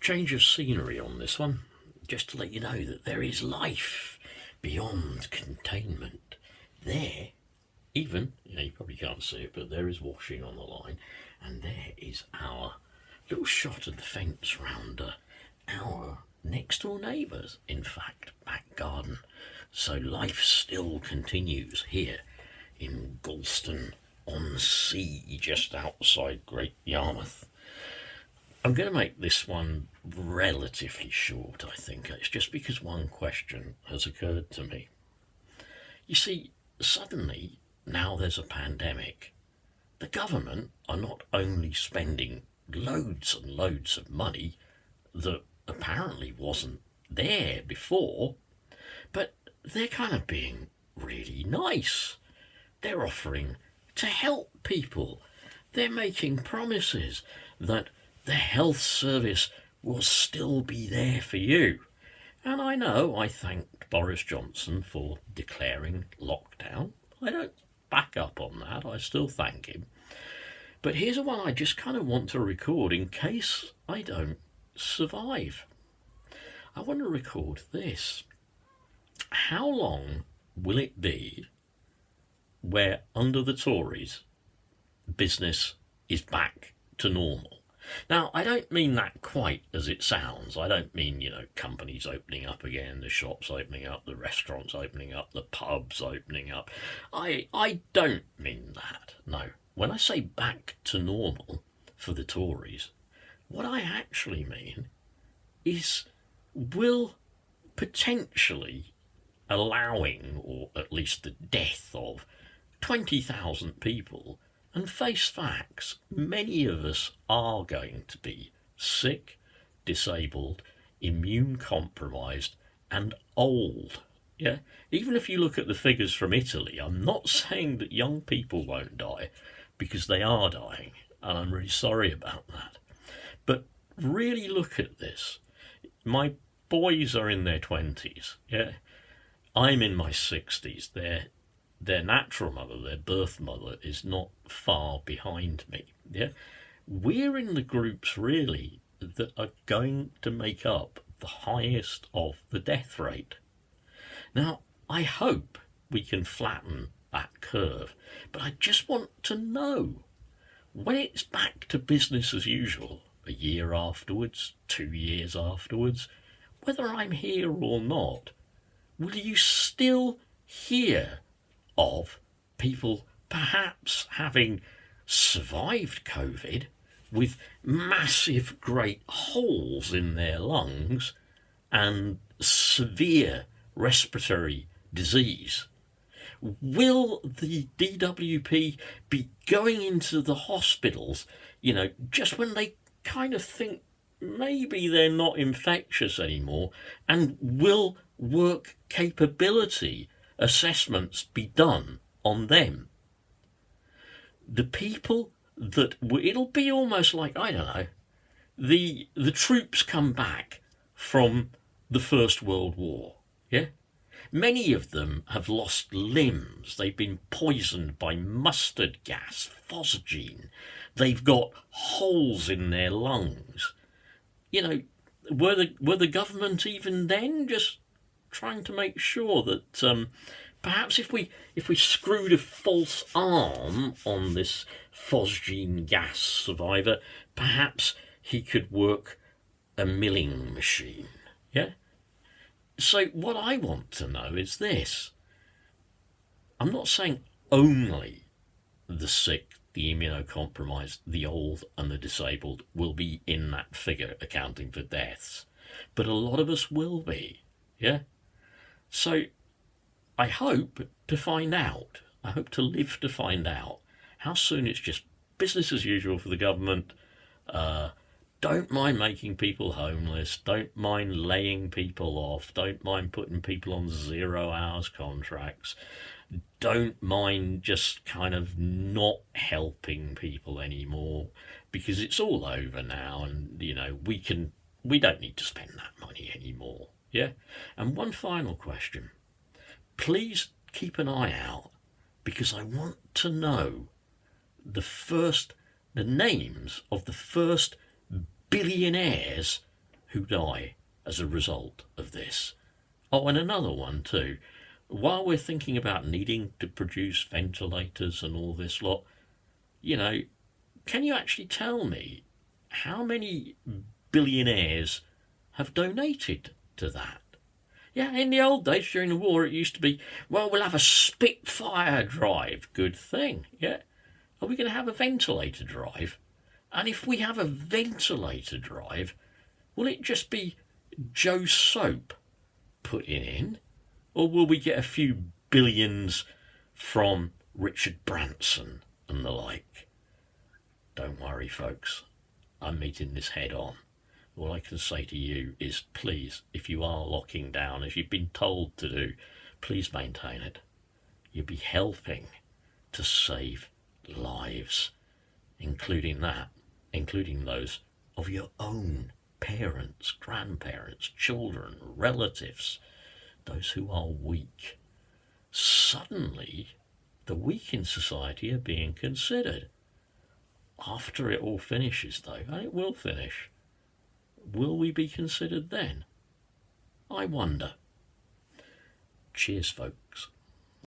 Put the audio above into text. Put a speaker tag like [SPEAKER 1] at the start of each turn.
[SPEAKER 1] Change of scenery on this one, just to let you know that there is life beyond containment. There, even, you probably can't see it, but there is washing on the line, and there is our little shot of the fence round our next door neighbours, in fact, back garden. So life still continues here in Galston-on-Sea, just outside Great Yarmouth. I'm going to make this one relatively short, I think. It's just because one question has occurred to me. You see, suddenly, now there's a pandemic, the government are not only spending loads and loads of money that apparently wasn't there before, but they're kind of being really nice. They're offering to help people. They're making promises that the health service will still be there for you. And I know I thanked Boris Johnson for declaring lockdown. I don't back up on that, I still thank him. But here's one I just kind of want to record in case I don't survive. I want to record this. How long will it be where, under the Tories, business is back to normal? Now, I don't mean that quite as it sounds. I don't mean, companies opening up again, the shops opening up, the restaurants opening up, the pubs opening up. I don't mean that, no. When I say back to normal for the Tories, what I actually mean is will potentially allowing, or at least the death of, 20,000 people. And face facts, many of us are going to be sick, disabled, immune compromised, and old. Yeah, even if you look at the figures from Italy, I'm not saying that young people won't die, because they are dying, and I'm really sorry about that. But really look at this. My boys are in their 20s. Yeah, I'm in my 60s. Their natural mother, their birth mother, is not far behind me. Yeah, we're in the groups really that are going to make up the highest of the death rate. Now, I hope we can flatten that curve, but I just want to know, when it's back to business as usual, a year afterwards, 2 years afterwards, whether I'm here or not, will you still hear of people perhaps having survived COVID with massive great holes in their lungs and severe respiratory disease? Will the DWP be going into the hospitals, just when they kind of think maybe they're not infectious anymore, and will work capability assessments be done on them? The people that it'll be almost like, I don't know, the troops come back from the First World War. Yeah, many of them have lost limbs. They've been poisoned by mustard gas, phosgene. They've got holes in their lungs. Were the government even then just trying to make sure that perhaps if we screwed a false arm on this phosgene gas survivor, perhaps he could work a milling machine? Yeah. So what I want to know is this. I'm not saying only the sick, the immunocompromised, the old and the disabled will be in that figure accounting for deaths, but a lot of us will be. Yeah. So I hope to find out. I hope to live to find out how soon it's just business as usual for the government. Don't mind making people homeless. Don't mind laying people off. Don't mind putting people on 0 hours contracts. Don't mind just kind of not helping people anymore, because it's all over now, and we don't need to spend that money anymore. Yeah. And one final question. Please keep an eye out, because I want to know the names of the first billionaires who die as a result of this. Oh, and another one too. While we're thinking about needing to produce ventilators and all this lot, you know, can you actually tell me how many billionaires have donated to that? Yeah, in the old days during the war, it used to be, well, we'll have a Spitfire drive. Good thing, yeah. Are we going to have a ventilator drive? And if we have a ventilator drive, will it just be Joe Soap putting in? Or will we get a few billions from Richard Branson and the like? Don't worry, folks. I'm meeting this head on. All I can say to you is, please, if you are locking down, as you've been told to do, please maintain it. You'll be helping to save lives, including those of your own parents, grandparents, children, relatives, those who are weak. Suddenly, the weak in society are being considered. After it all finishes, though, and it will finish, will we be considered then? I wonder. Cheers, folks.